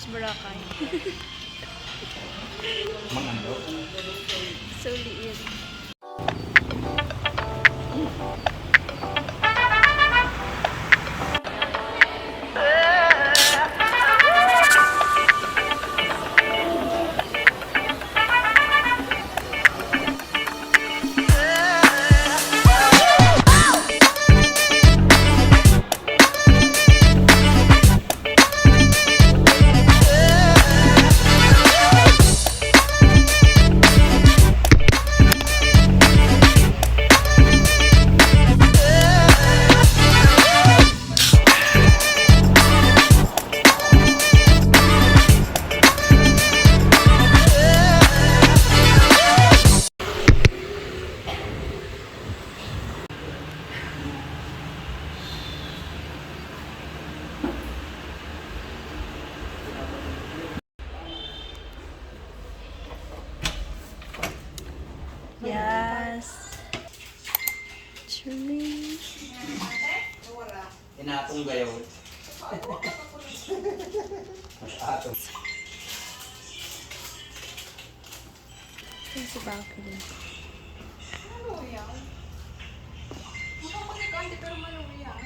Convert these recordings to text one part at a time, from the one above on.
tapos Boracay. Mangando. So liit. Yes. Truly. Inatong gayaw. Atong. Ito si balcony. Ano yan? Makapagkakante pero malong yan.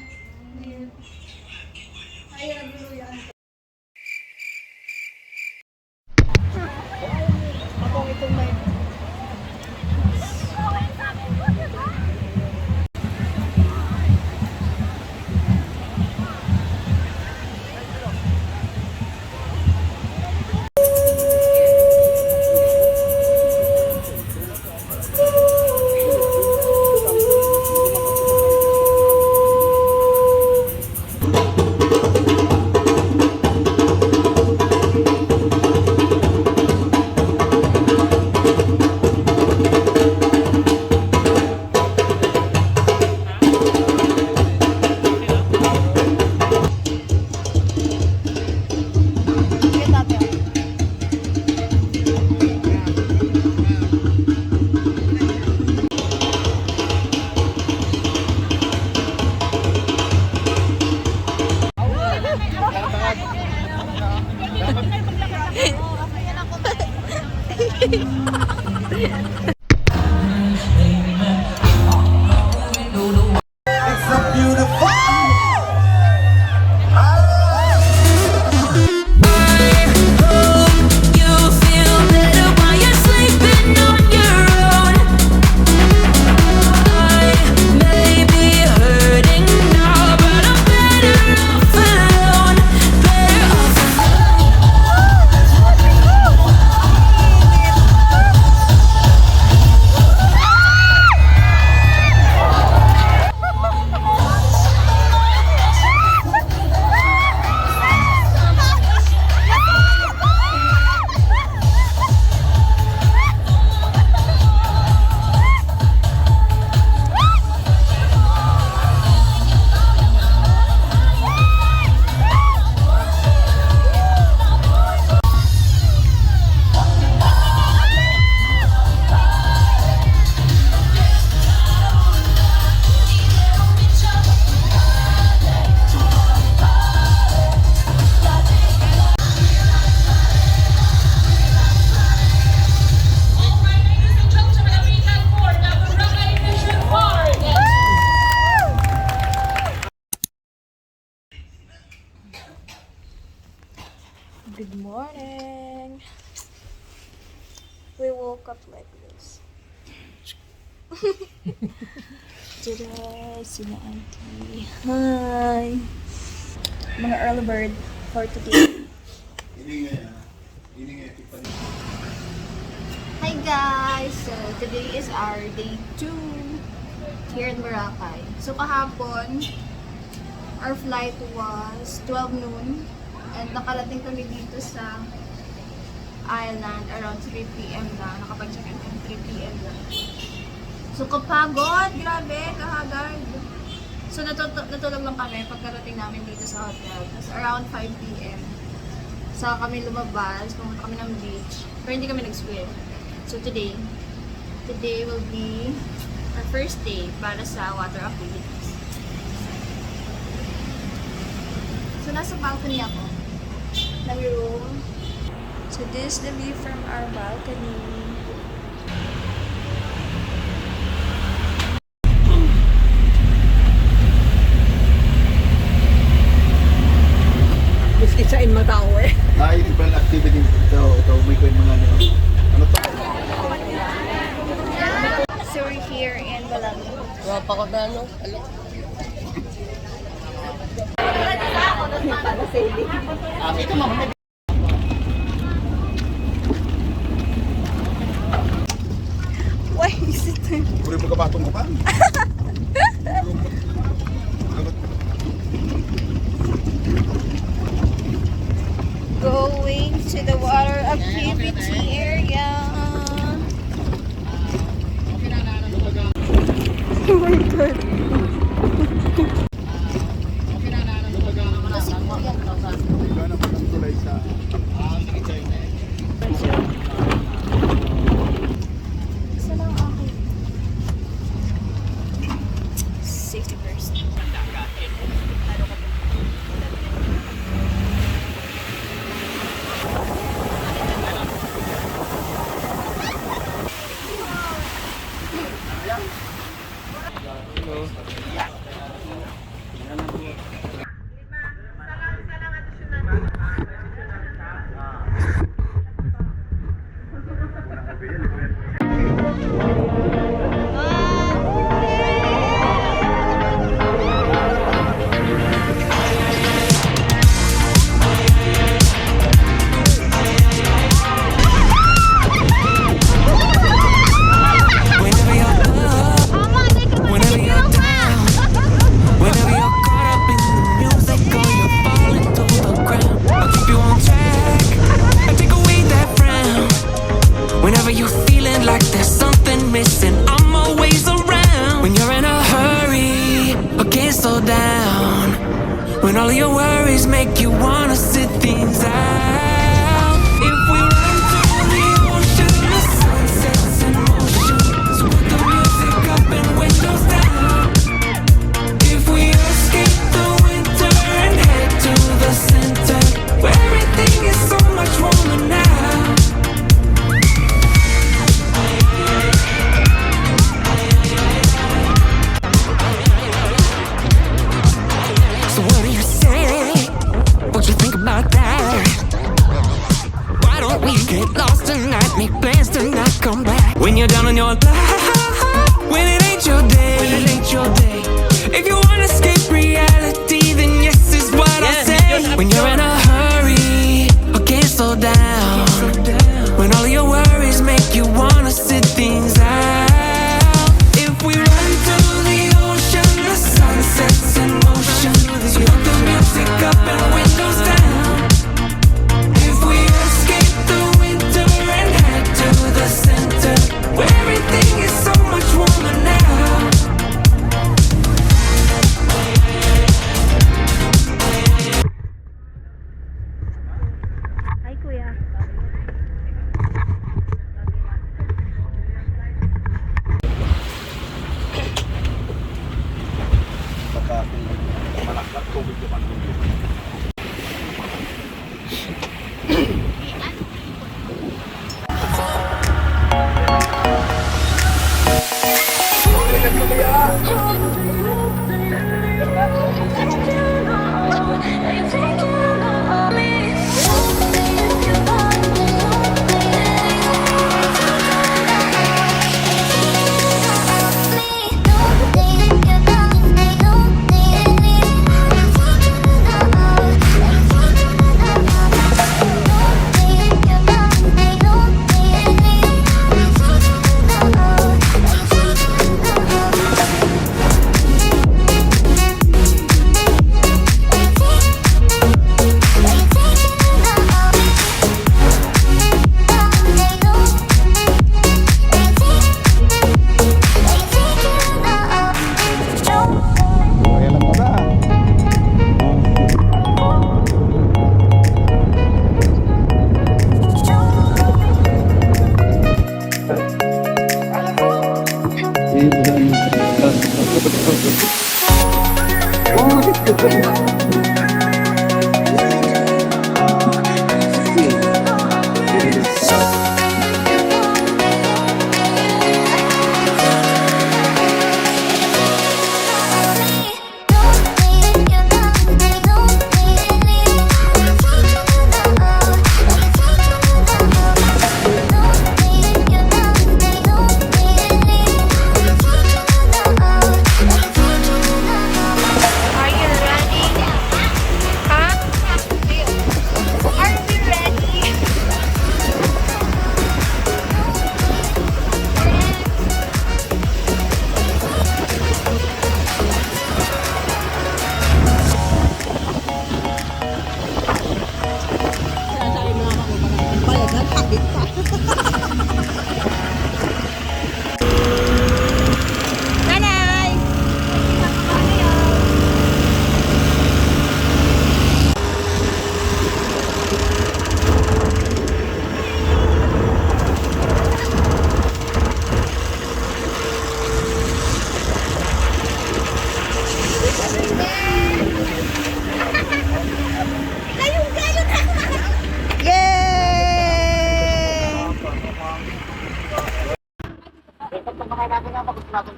Ay, nagulo yan. Ako itong may... It's a beautiful Good morning. We woke up like this. Today, sina auntie. Hi. Mga early bird for today. Hi guys! So, today is our day 2 here in Boracay. So, kahapon, our flight was 12 noon. And nakarating kami dito sa island around 3 p.m. na. Nakapag-check-in ng 3 p.m. na. So, kapagod! Grabe! Kahagard! So, natulog lang kami pagkarating namin dito sa hotel. Tapos, around 5 p.m. Saka kami lumabas, pumunta kami ng beach. Pero hindi kami nag-swim. So, today will be our first day para sa water activities. So, nasa balcony ako. Nami-room. So this is the view from our balcony. Biskit sa mga tao eh. Ibang activity ito may kwento mga ano to? So we're here in Balangin. Wapa ko na ano. Parasailing. Ito mga Why is it? puri mo kapatong ka pa. Going to the water activity area. Oh my god. Gana pa ng tulay sa Isa lang ako. Safety first. When all your worries make you wanna sit things out. If we run to the ocean, the sun sets in motion. So put the music up and windows down. If we escape the winter and head to the center, where everything is so much warmer now. So what do you say? What you think about that? Why don't we get lost tonight? Make plans to not come back. When you're down on your luck, when it ain't your day, If you wanna escape reality, then yes is what I say. When you're in a hurry, okay, slow down. When all your worries make you wanna sit things out. If we run to the ocean, the sun sets in motion. So put the music up and windows down. If we escape the winter and head to the center, where everything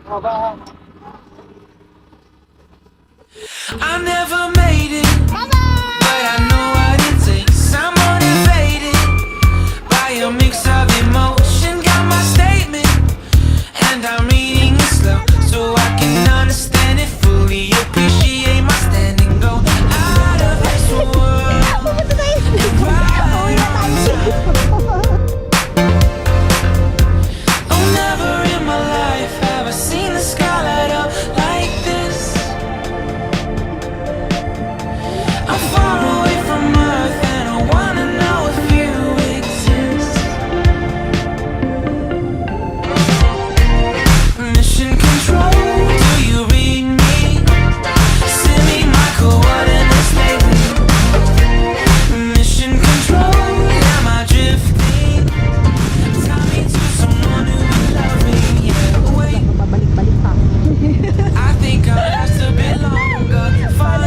I never made it, but I know what it takes. I'm motivated by a mix of emotion. Got my statement, and I'm reading it slow so I can understand it fully. Appreciate my standing, go out of this world. Oh, never in my life have I seen the sky light up like this. I'm far away from Earth and I wanna know if you exist. Mission control, do you read me? Send me my coordinates lately. Mission control, am I drifting? Tell me to someone who will love me. Yeah, wait, I think I'll last a bit longer. Find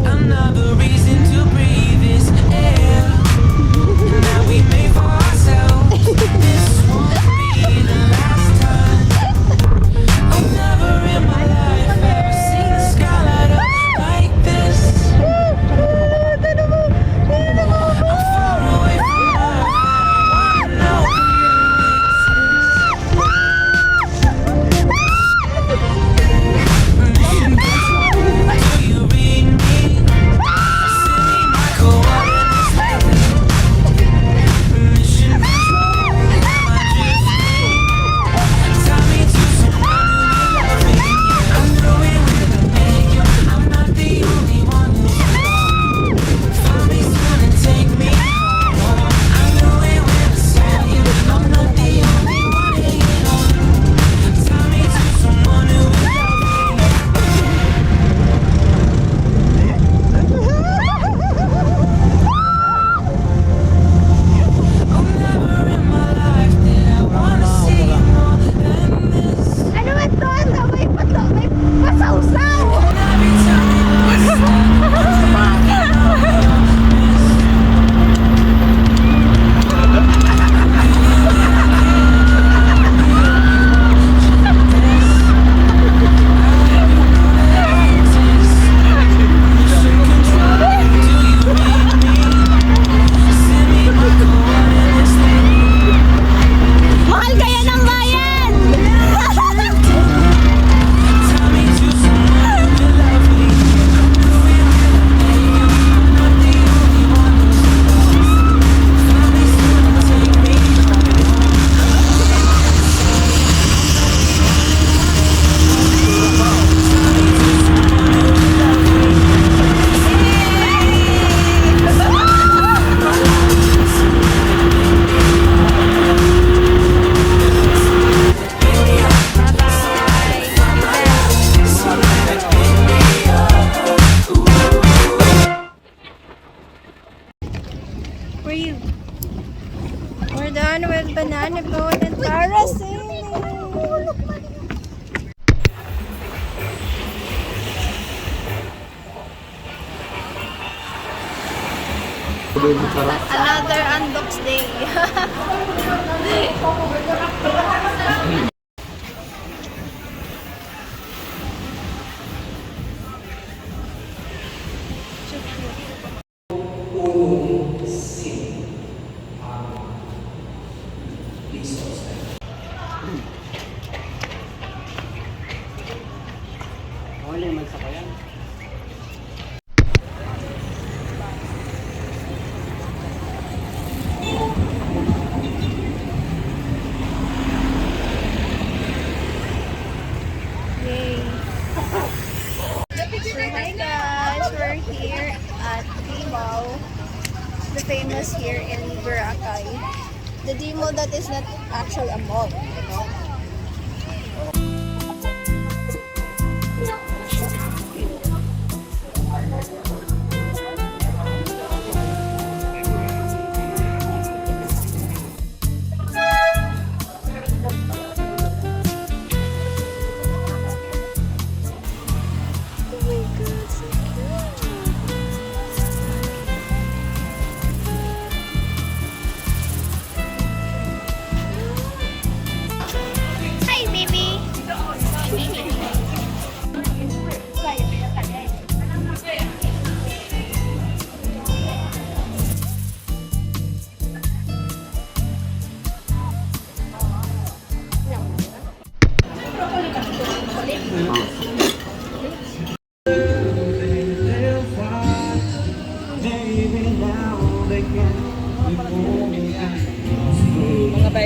another reason to breathe this air that we made for ourselves. This won't be the last time. Oh, never in my life have I seen the sky light up like this. I'm far away from Earth. I wanna know if you exist. Do you read me? Send me my coordinates lately. Mission control, am I drifting? Tell me to someone who will love me. I know it will make you. I'm not the only one who's wrong. Find me soon and take me home. I know it will upset you. I'm not the only one hanging on. Tell me to someone who will love me. Oh, never in my life did I wanna see you more than this. Ano ba ito? May pasawsaw! Every time you lost Mahal kaya ng bayan! tell me to someone who will love me. I know it will make you. I'm not the only one who's lost. Find me soon and take me We're done with banana boat and parasailing. Another unbox day. Yay. So hi guys, we're here at Vhub, the famous here in Boracay. The demo that is not actually a mall, you know.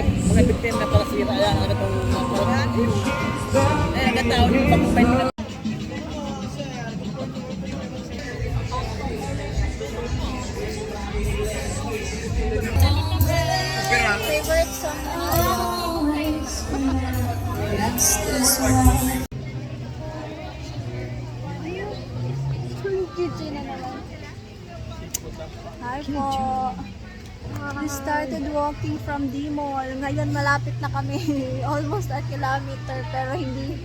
mga biktima na pala sira yan. Ano itong mga nagkataon yung pag-fight na. Favorite song Gigi na naman. Hi po. We started walking from the mall. Ngayon malapit na kami. Almost a kilometer pero hindi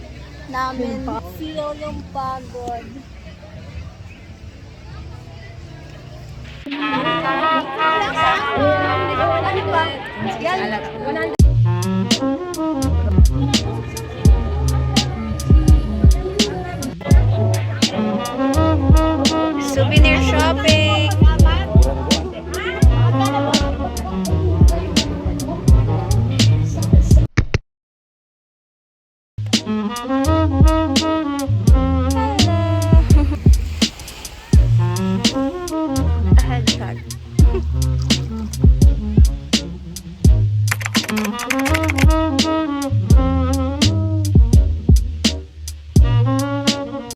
namin feel yung pagod. Souvenir shopping. Hedgehog.